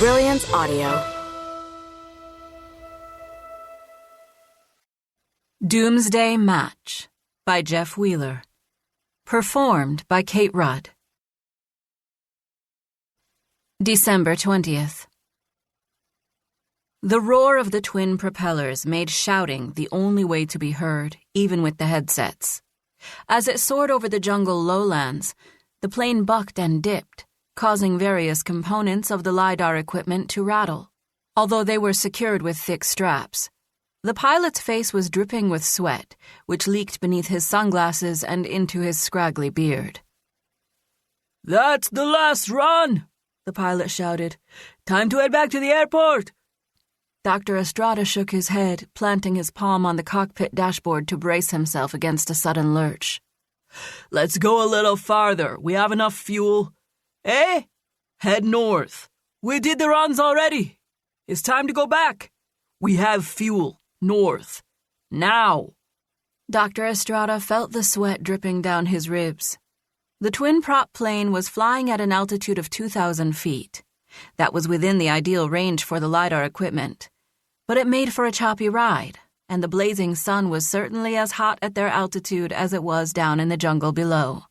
Brilliance Audio. Doomsday Match by Jeff Wheeler. Performed by Kate Rudd. December 20th. The roar of the twin propellers made shouting the only way to be heard, even with the headsets. As it soared over the jungle lowlands, the plane bucked and dipped, causing various components of the LiDAR equipment to rattle. Although they were secured with thick straps, the pilot's face was dripping with sweat, which leaked beneath his sunglasses and into his scraggly beard. "That's the last run," the pilot shouted. "Time to head back to the airport." Dr. Estrada shook his head, planting his palm on the cockpit dashboard to brace himself against a sudden lurch. "Let's go a little farther. We have enough fuel." "Eh? Head north. We did the runs already. It's time to go back. We have fuel. North. Now." Dr. Estrada felt the sweat dripping down his ribs. The twin-prop plane was flying at an altitude of 2,000 feet. That was within the ideal range for the LiDAR equipment. But it made for a choppy ride, and the blazing sun was certainly as hot at their altitude as it was down in the jungle below.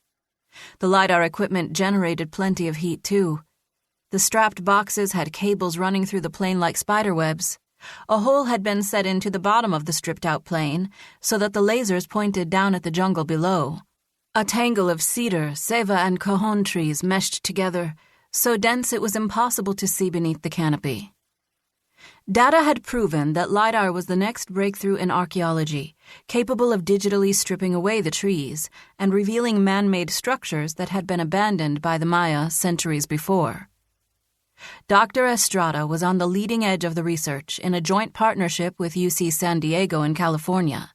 The LiDAR equipment generated plenty of heat, too. The strapped boxes had cables running through the plane like spiderwebs. A hole had been set into the bottom of the stripped-out plane so that the lasers pointed down at the jungle below. A tangle of cedar, seva, and cajon trees meshed together, so dense it was impossible to see beneath the canopy. Data had proven that LiDAR was the next breakthrough in archaeology, capable of digitally stripping away the trees and revealing man-made structures that had been abandoned by the Maya centuries before. Dr. Estrada was on the leading edge of the research in a joint partnership with UC San Diego in California.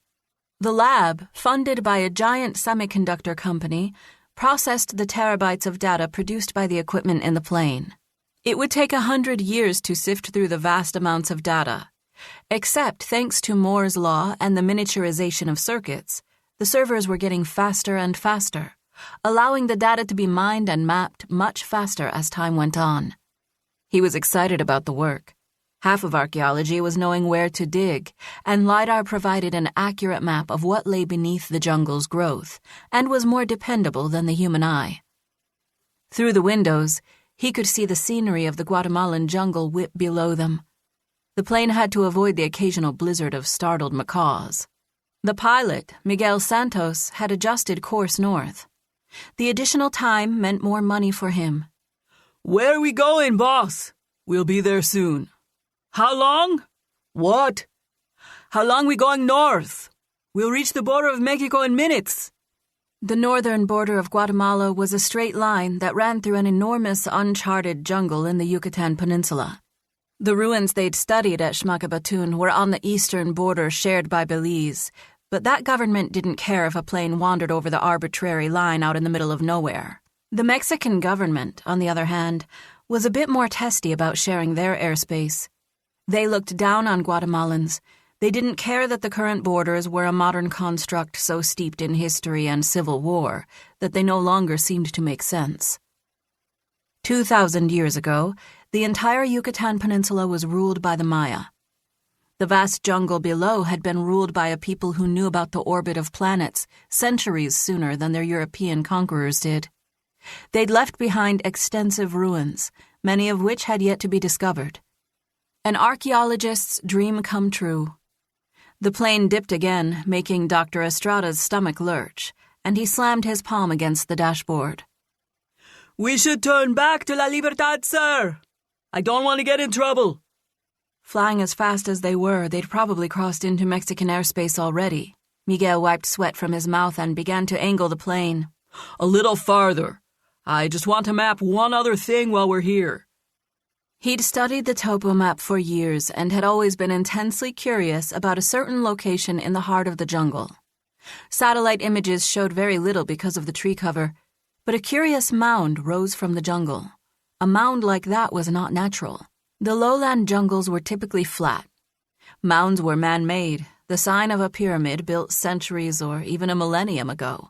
The lab, funded by a giant semiconductor company, processed the terabytes of data produced by the equipment in the plane. It would take 100 years to sift through the vast amounts of data. Except thanks to Moore's law and the miniaturization of circuits, the servers were getting faster and faster, allowing the data to be mined and mapped much faster as time went on. He was excited about the work. Half of archaeology was knowing where to dig, and LiDAR provided an accurate map of what lay beneath the jungle's growth, and was more dependable than the human eye. Through the windows, he could see the scenery of the Guatemalan jungle whip below them. The plane had to avoid the occasional blizzard of startled macaws. The pilot, Miguel Santos, had adjusted course north. The additional time meant more money for him. "Where are we going, boss?" "We'll be there soon." "How long?" "What?" "How long we going north?" "We'll reach the border of Mexico in minutes." The northern border of Guatemala was a straight line that ran through an enormous uncharted jungle in the Yucatan Peninsula. The ruins they'd studied at Xmacabatun were on the eastern border shared by Belize, but that government didn't care if a plane wandered over the arbitrary line out in the middle of nowhere. The Mexican government, on the other hand, was a bit more testy about sharing their airspace. They looked down on Guatemalans. They didn't care that the current borders were a modern construct so steeped in history and civil war that they no longer seemed to make sense. 2,000 years ago, the entire Yucatan Peninsula was ruled by the Maya. The vast jungle below had been ruled by a people who knew about the orbit of planets centuries sooner than their European conquerors did. They'd left behind extensive ruins, many of which had yet to be discovered. An archaeologist's dream come true. The plane dipped again, making Dr. Estrada's stomach lurch, and he slammed his palm against the dashboard. "We should turn back to La Libertad, sir. I don't want to get in trouble." Flying as fast as they were, they'd probably crossed into Mexican airspace already. Miguel wiped sweat from his mouth and began to angle the plane. "A little farther. I just want to map one other thing while we're here." He'd studied the topo map for years and had always been intensely curious about a certain location in the heart of the jungle. Satellite images showed very little because of the tree cover, but a curious mound rose from the jungle. A mound like that was not natural. The lowland jungles were typically flat. Mounds were man-made, the sign of a pyramid built centuries or even a millennium ago.